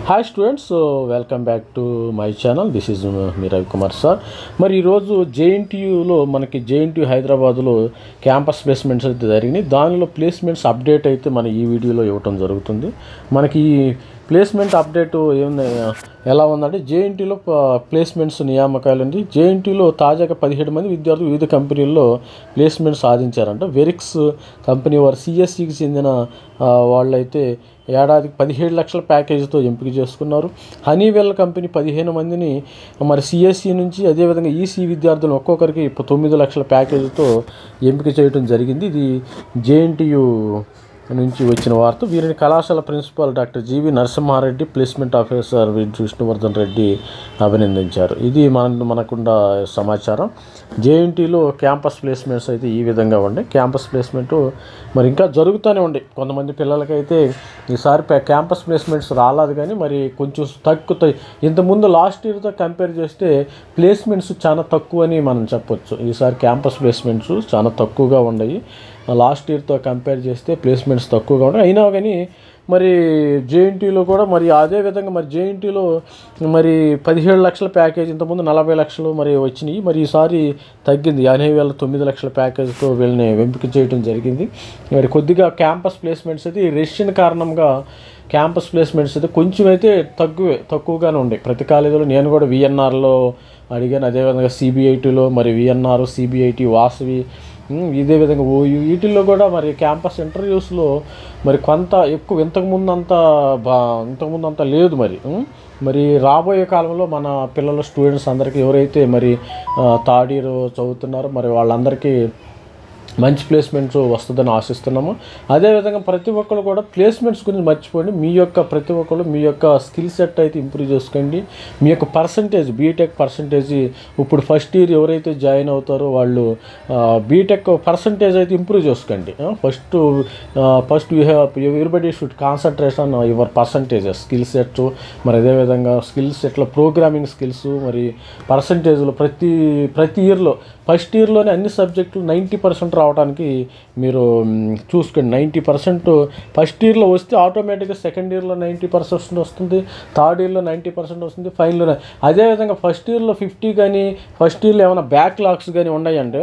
Hi students, welcome back to my channel. This is me Ravikumar sir. మరి ఈరోజు జేఎన్టీయూలో మనకి JNTU హైదరాబాద్లో క్యాంపస్ ప్లేస్మెంట్స్ అయితే జరిగినాయి. దానిలో ప్లేస్మెంట్స్ అప్డేట్ అయితే మన ఈ వీడియోలో ఇవ్వటం జరుగుతుంది. మనకి ఈ ప్లేస్మెంట్ అప్డేట్ ఎలా ఉందంటే, జేఎన్టీయూలో ప్లేస్మెంట్స్ నియామకాలు అండి. జేఎన్టీయూలో తాజాగా 17 మంది విద్యార్థులు వివిధ కంపెనీల్లో ప్లేస్మెంట్ సాధించారంట. వెరిక్స్ కంపెనీ వారు సిఎస్సికి చెందిన వాళ్ళైతే ఏడాదికి 17 లక్షల ప్యాకేజీతో ఎంపిక చేసుకున్నారు. హనీవెల్ కంపెనీ 15 మందిని మరి సిఎస్సి నుంచి, అదేవిధంగా ఈసీ విద్యార్థులు ఒక్కొక్కరికి 9 లక్షల ప్యాకేజీతో ఎంపిక చేయడం జరిగింది. ఇది జేఎన్టీయూ నుంచి వచ్చిన వార్త. వీరిని కళాశాల ప్రిన్సిపాల్ డాక్టర్ జీవి నరసింహారెడ్డి, ప్లేస్మెంట్ ఆఫీసర్ విష్ణువర్ధన్ రెడ్డి అభినందించారు. ఇది మనకున్న సమాచారం. జేఎన్టీలో క్యాంపస్ ప్లేస్మెంట్స్ అయితే ఈ విధంగా ఉండే. క్యాంపస్ ప్లేస్మెంట్ మరి ఇంకా జరుగుతూనే ఉండే. కొంతమంది పిల్లలకైతే ఈసారి క్యాంపస్ ప్లేస్మెంట్స్ రాలేదు, కానీ మరి కొంచెం తగ్గుతాయి. ఇంతకుముందు లాస్ట్ ఇయర్తో కంపేర్ చేస్తే ప్లేస్మెంట్స్ చాలా తక్కువ అని మనం చెప్పొచ్చు. ఈసారి క్యాంపస్ ప్లేస్మెంట్స్ చాలా తక్కువగా ఉన్నాయి. లాస్ట్ ఇయర్తో కంపేర్ చేస్తే ప్లేస్మెంట్స్ తక్కువగా ఉన్నాయి. అయినా కానీ మరి జేఎన్టీలో కూడా మరి అదేవిధంగా మరి జేఎన్టీలో మరి 17 లక్షల ప్యాకేజ్, ఇంతకుముందు 40 లక్షలు మరి వచ్చినాయి. మరి ఈసారి తగ్గింది. 9 లక్షల ప్యాకేజ్తో వీళ్ళని ఎంపిక చేయడం జరిగింది. మరి కొద్దిగా క్యాంపస్ ప్లేస్మెంట్స్ అయితే ఈ రష్యన్ కారణంగా క్యాంపస్ ప్లేస్మెంట్స్ అయితే కొంచెం అయితే తక్కువగానే ఉన్నాయి. ప్రతి కాలేజీలో నేను కూడా విఎన్ఆర్లో అడిగాను, అదేవిధంగా సిబిఐటీలో మరి విఎన్ఆర్, సిబిఐటి, వాసవి, ఇదే విధంగా ఓయూ, వీటిల్లో కూడా మరి క్యాంపస్ ఇంటర్వ్యూస్లో మరి కొంత ఎక్కువ ఇంతకుముందు అంత లేదు. మరి రాబోయే కాలంలో మన పిల్లల స్టూడెంట్స్ అందరికీ ఎవరైతే మరి థర్డ్ ఇయర్ చదువుతున్నారో మరి వాళ్ళందరికీ మంచి ప్లేస్మెంట్స్ వస్తుందని ఆశిస్తున్నాము. అదేవిధంగా ప్రతి ఒక్కరు కూడా ప్లేస్మెంట్స్ గురించి మర్చిపోండి. ప్రతి ఒక్కరు మీ యొక్క స్కిల్ సెట్ అయితే ఇంప్రూవ్ చేసుకోండి. మీ యొక్క పర్సంటేజ్, బీటెక్ పర్సంటేజ్, ఇప్పుడు ఫస్ట్ ఇయర్ ఎవరైతే జాయిన్ అవుతారో వాళ్ళు బీటెక్ పర్సంటేజ్ అయితే ఇంప్రూవ్ చేసుకోండి. First everybody should concentration on your percentages, skill set. మరి అదేవిధంగా స్కిల్ సెట్లో ప్రోగ్రామింగ్ స్కిల్స్ మరి పర్సంటేజ్లో ప్రతి ఇయర్లో ఫస్ట్ ఇయర్లోనే అన్ని సబ్జెక్టులు 90% రావడానికి మీరు చూసుకోండి. 90% ఫస్ట్ ఇయర్లో వస్తే ఆటోమేటిక్గా సెకండ్ ఇయర్లో 90% వస్తుంది, థర్డ్ ఇయర్లో 90% వస్తుంది, ఫైనల్లో. అదేవిధంగా ఫస్ట్ ఇయర్లో 50 కానీ, ఫస్ట్ ఇయర్లో ఏమైనా బ్యాక్లాగ్స్ కానీ ఉన్నాయంటే,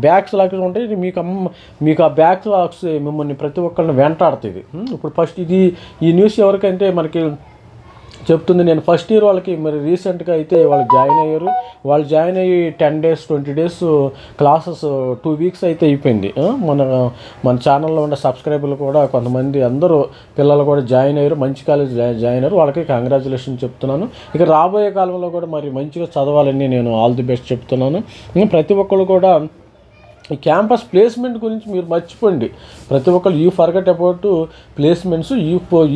బ్యాక్లాగ్స్ ఉంటాయి, మీకు ఆ బ్యాక్లాగ్స్ మిమ్మల్ని ప్రతి ఒక్కరిని వెంటాడుతుంది. ఇప్పుడు ఫస్ట్ ఈ న్యూస్ ఎవరికంటే మనకి చెప్తుంది. నేను ఫస్ట్ ఇయర్ వాళ్ళకి మరి రీసెంట్గా అయితే వాళ్ళు జాయిన్ అయ్యి 10 days 20 days క్లాసెస్ 2 weeks అయితే అయిపోయింది. మన ఛానల్లో ఉన్న సబ్స్క్రైబర్లు కూడా కొంతమంది అందరూ పిల్లలు కూడా జాయిన్ అయ్యారు, మంచి కాలేజ్ జాయిన్ అయ్యారు. వాళ్ళకి కంగ్రాచులేషన్ చెప్తున్నాను. ఇక రాబోయే కాలంలో కూడా మరి మంచిగా చదవాలని నేను ఆల్ ది బెస్ట్ చెప్తున్నాను. ప్రతి ఒక్కరు కూడా ఈ క్యాంపస్ ప్లేస్మెంట్ గురించి మీరు మర్చిపోండి. ప్రతి ఒక్కరు you forget about placements.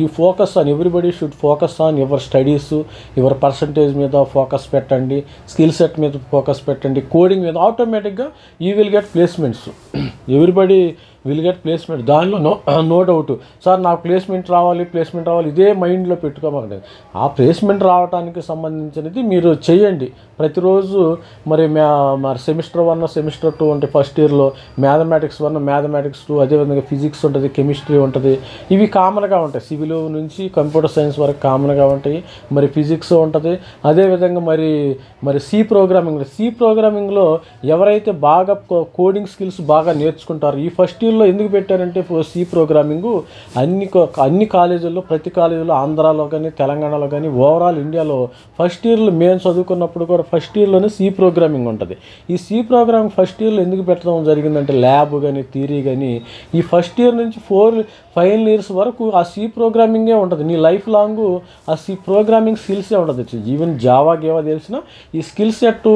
You focus on, everybody should focus on your studies, your percentage మీద ఫోకస్ పెట్టండి, స్కిల్ సెట్ మీద ఫోకస్ పెట్టండి, కోడింగ్ మీద. ఆటోమేటిక్గా you will get placements. Everybody will get placement. దానిలో నో డౌట్. సార్ నాకు placement రావాలి, ఇదే మైండ్లో పెట్టుకోమండి. ఆ ప్లేస్మెంట్ రావడానికి సంబంధించినది మీరు చేయండి ప్రతిరోజు. మరి సెమిస్టర్ 1, సెమిస్టర్ 2 అంటే ఫస్ట్ ఇయర్లో మ్యాథమెటిక్స్ 1, మ్యాథమెటిక్స్ 2, అదేవిధంగా ఫిజిక్స్ ఉంటుంది, కెమిస్ట్రీ ఉంటుంది. ఇవి కామన్గా ఉంటాయి. సివిల్ నుంచి కంప్యూటర్ సైన్స్ వరకు కామన్గా ఉంటాయి. మరి ఫిజిక్స్ ఉంటుంది. అదేవిధంగా మరి సి ప్రోగ్రామింగ్లో ఎవరైతే బాగా కోడింగ్ స్కిల్స్ బాగా నేర్చుకుంటారో, ఈ ఫస్ట్ ఇయర్లో ఎందుకు పెట్టారంటే సి ప్రోగ్రామింగ్ అన్ని కాలేజీల్లో, ప్రతి కాలేజీలో, ఆంధ్రాలో కానీ తెలంగాణలో కానీ ఓవరాల్ ఇండియాలో ఫస్ట్ ఇయర్లో మేము చదువుకున్నప్పుడు కూడా ఫస్ట్ ఇయర్లోనే సి ప్రోగ్రామింగ్ ఉంటుంది. ఈ సి ప్రోగ్రామింగ్ ఫస్ట్ ఇయర్లో ఎందుకు పెట్టడం జరిగిందంటే ల్యాబ్ కానీ థియరీ కానీ ఈ ఫస్ట్ ఇయర్ నుంచి 4 ఫైనల్ ఇయర్స్ వరకు ఆ సి ప్రోగ్రామింగే ఉంటుంది. నీ లైఫ్ లాంగ్ ఆ సి ప్రోగ్రామింగ్ స్కిల్సే ఉంటుంది. ఈవెన్ జావా తెలిసిన ఈ స్కిల్ సెట్,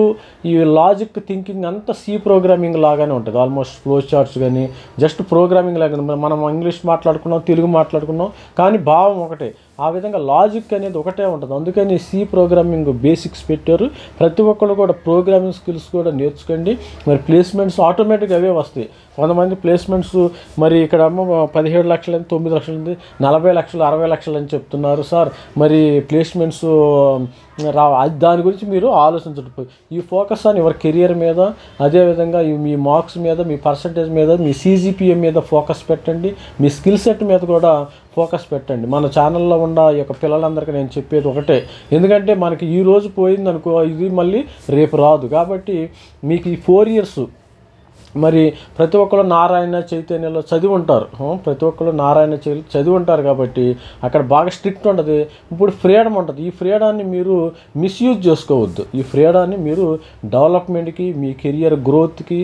ఈ లాజిక్ థింకింగ్ అంతా సి ప్రోగ్రామింగ్ లాగానే ఉంటుంది. ఆల్మోస్ట్ ఫ్లో చార్ట్స్ కానీ జస్ట్ ప్రోగ్రామింగ్ లాగా. మనం ఇంగ్లీష్ మాట్లాడుకున్నాం, తెలుగు మాట్లాడుకున్నాం, కానీ భావం ఒకటే. ఆ విధంగా లాజిక్ అనేది ఒకటే ఉంటుంది. అందుకని సి ప్రోగ్రామింగ్ బేసిక్స్ పెట్టారు. ప్రతి ఒక్కరు కూడా ప్రోగ్రామింగ్ స్కిల్స్ కూడా నేర్చుకోండి. మరి ప్లేస్మెంట్స్ ఆటోమేటిక్గా అవే వస్తాయి. కొంతమంది ప్లేస్మెంట్స్ మరి ఇక్కడ 17 లక్షలు 9 లక్షలు 40 లక్షలు 60 లక్షలు అని చెప్తున్నారు సార్. మరి ప్లేస్మెంట్స్ దాని గురించి మీరు ఆలోచించడం. ఈ ఫోకస్ ఆన్ యువర్ కెరియర్ మీద, అదేవిధంగా మీ మార్క్స్ మీద, మీ పర్సంటేజ్ మీద, మీ CGPA మీద ఫోకస్ పెట్టండి. మీ స్కిల్ సెట్ మీద కూడా ఫోకస్ పెట్టండి. మన ఛానల్లో ఉన్న ఈ యొక్క పిల్లలందరికీ నేను చెప్పేది ఒకటే, ఎందుకంటే మనకి ఈ రోజు పోయిందనుకో ఇది మళ్ళీ రేపు రాదు. కాబట్టి మీకు ఈ 4 years మరి ప్రతి ఒక్కరు నారాయణ చైతన్యలో చదివి ఉంటారు. ప్రతి ఒక్కరు నారాయణ చదివి ఉంటారు కాబట్టి అక్కడ బాగా స్ట్రిక్ట్ ఉంటుంది. ఇప్పుడు ఫ్రీడమ్ ఉంటుంది. ఈ ఫ్రీడాన్ని మీరు మిస్యూజ్ చేసుకోవద్దు. ఈ ఫ్రీడాన్ని మీరు డెవలప్మెంట్కి, మీ కెరియర్ గ్రోత్కి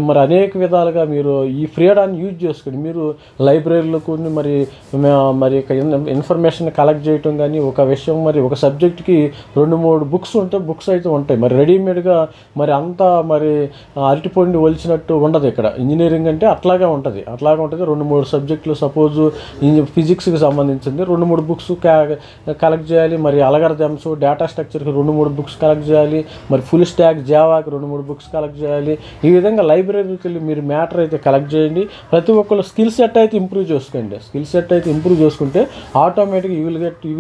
మరి అనేక విధాలుగా మీరు ఈ ఫ్రీడాన్ని యూజ్ చేసుకోండి. మీరు లైబ్రరీలో కొన్ని మరి ఇన్ఫర్మేషన్ కలెక్ట్ చేయటం కానీ, ఒక విషయం మరి ఒక సబ్జెక్ట్కి 2-3 బుక్స్ అయితే ఉంటాయి. మరి రెడీమేడ్గా మరి అంతా మరి అరటిపండు ఒలిచినట్టు ఉండదు. ఇక్కడ ఇంజనీరింగ్ అంటే అట్లాగే ఉంటుంది. 2-3 సబ్జెక్టులు, సపోజ్ ఫిజిక్స్కి సంబంధించింది 2-3 బుక్స్ కలెక్ట్ చేయాలి. మరి అల్గారిథమ్స్, డేటా స్ట్రక్చర్కి 2-3 బుక్స్ కలెక్ట్ చేయాలి. మరి ఫుల్ స్టాక్ జావాకి 2-3 బుక్స్ కలెక్ట్ చేయాలి. ఈ విధంగా లైబ్రరీకి వెళ్ళి మీరు మ్యాటర్ అయితే కలెక్ట్ చేయండి. ప్రతి ఒక్కరు స్కిల్ సెట్ అయితే ఇంప్రూవ్ చేసుకోండి. స్కిల్ సెట్ అయితే ఇంప్రూవ్ చేసుకుంటే ఆటోమేటిక్గా you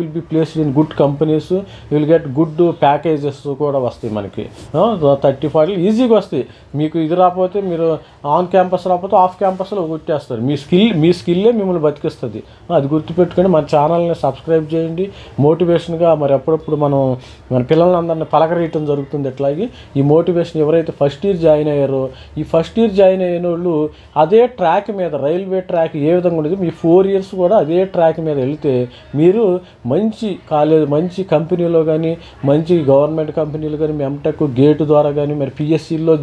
will be placed in good companies, you will get good packages కూడా వస్తాయి. మనకి 30-40 ఈజీగా వస్తాయి. మీకు ఇది రాకపోతే మీరు ఆన్ క్యాంపస్ రాకపోతే ఆఫ్ క్యాంపస్లో కొట్టేస్తారు. మీ స్కిల్లే మిమ్మల్ని బతికిస్తుంది. అది గుర్తుపెట్టుకొని మన ఛానల్ని సబ్స్క్రైబ్ చేయండి. మోటివేషన్గా మరి అప్పుడప్పుడు మన పిల్లలందరినీ పలకరీయటం జరుగుతుంది. ఎట్లాగే ఈ మోటివేషన్ ఎవరైతే ఫస్ట్ ఇయర్ జాయిన్ అయ్యారో, ఈ ఫస్ట్ ఇయర్ జాయిన్ అయిన వాళ్ళు అదే ట్రాక్ మీద, రైల్వే ట్రాక్ ఏ విధంగా ఉండేది, మీ 4 years కూడా అదే ట్రాక్ మీద వెళితే మీరు మంచి కాలేజ్, మంచి కంపెనీలో కానీ, మంచి గవర్నమెంట్ కంపెనీలు కానీ, ఎంటెక్ గేట్ ద్వారా కానీ మరి PSCలో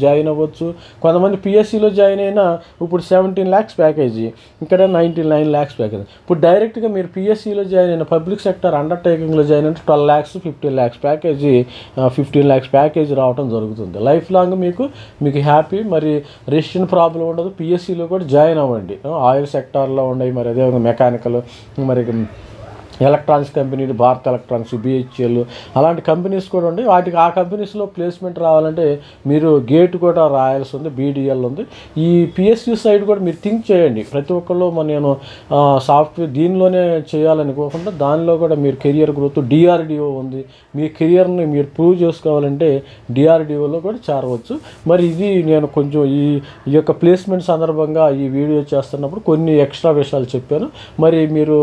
జాయిన్ అవ్వచ్చు. కొంతమంది PSCలో జాయిన్ అయినా ఇప్పుడు 17 lakhs ప్యాకేజీ, ఇక్కడ 99 lakhs ప్యాకేజీ. ఇప్పుడు డైరెక్ట్గా మీరు PSCలో జాయిన్ అయిన, పబ్లిక్ సెక్టర్ అండర్టేకింగ్లో జాయిన్ అయిన 12 lakhs 15 lakhs package, 15 lakhs package రావడం జరుగుతుంది. లైఫ్ లాంగ్ మీకు హ్యాపీ. మరి రెసిషన్ ప్రాబ్లం ఉండదు. PSCలో కూడా జాయిన్ అవ్వండి. ఆయిల్ సెక్టార్లో ఉన్నాయి, మరి అదేవిధంగా మెకానికల్, మరి ఎలక్ట్రానిక్స్ కంపెనీలు, భారత్ ఎలక్ట్రానిక్స్, BHEL అలాంటి కంపెనీస్ కూడా ఉండి ఆ కంపెనీస్లో ప్లేస్మెంట్ రావాలంటే మీరు గేట్ కూడా రాయాల్సి ఉంది, BDL ఉంది. ఈ PSU సైడ్ కూడా మీరు థింక్ చేయండి. ప్రతి ఒక్కళ్ళు నేను సాఫ్ట్వేర్ దీనిలోనే చేయాలనుకోకుండా దానిలో కూడా మీరు కెరియర్ గ్రోత్, DRDO ఉంది. మీ కెరియర్ని మీరు ప్రూవ్ చేసుకోవాలంటే DRDOలో కూడా చేరవచ్చు. మరి ఇది నేను కొంచెం ఈ యొక్క ప్లేస్మెంట్ సందర్భంగా ఈ వీడియో చేస్తున్నప్పుడు కొన్ని ఎక్స్ట్రా విషయాలు చెప్పాను. మరి మీరు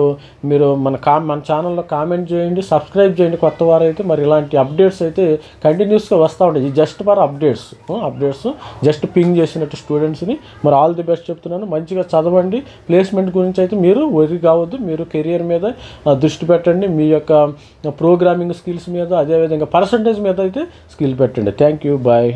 మన ఛానల్లో కామెంట్ చేయండి, సబ్స్క్రైబ్ చేయండి కొత్త వారు అయితే. మరి ఇలాంటి అప్డేట్స్ అయితే కంటిన్యూస్గా వస్తూ ఉంటాయి. ఇది just for updates just ping చేసినట్టు స్టూడెంట్స్ని. మరి ఆల్ ది బెస్ట్ చెప్తున్నాను. మంచిగా చదవండి. ప్లేస్మెంట్ గురించి అయితే మీరు వరి కావద్దు. మీరు కెరియర్ మీద దృష్టి పెట్టండి. మీ యొక్క ప్రోగ్రామింగ్ స్కిల్స్ మీద, అదేవిధంగా పర్సంటేజ్ మీద అయితే స్కిల్ పెట్టండి. Thank you. బాయ్.